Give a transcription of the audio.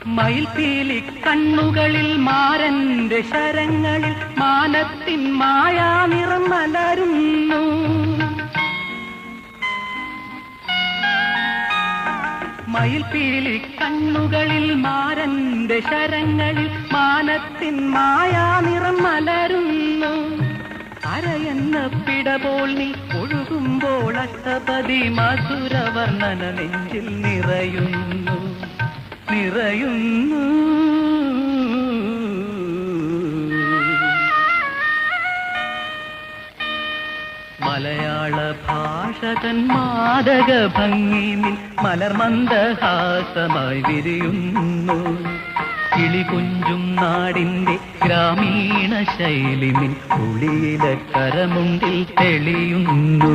മയിൽപീലി കണ്ണുകളിൽ മാരന്റെ ശരങ്ങളിൽ മാനത്തിൻ മായാനിറം മലരുന്നു. മയിൽപീലി കണ്ണുകളിൽ മാരന്റെ ശരങ്ങളിൽ മാനത്തിൻ മായാനിറം മലരുന്നു. അരയെന്ന പിടപോൾ നീ ഒഴുകുമ്പോൾ അഷ്ടപതി മധുരവർണ്ണന നെഞ്ചിൽ നിറയുന്നു നിറയുന്നു. മലയാള ഭാഷ തൻ മാദക ഭംഗിയിൽ മലർമന്ദഹാസമായി വിരിയുന്നു. കിളികൊഞ്ചും നാടിന്റെ ഗ്രാമീണ ശൈലി നിൻ ഉളിയിലെ കരമുണ്ടിൽ തെളിയുന്നു.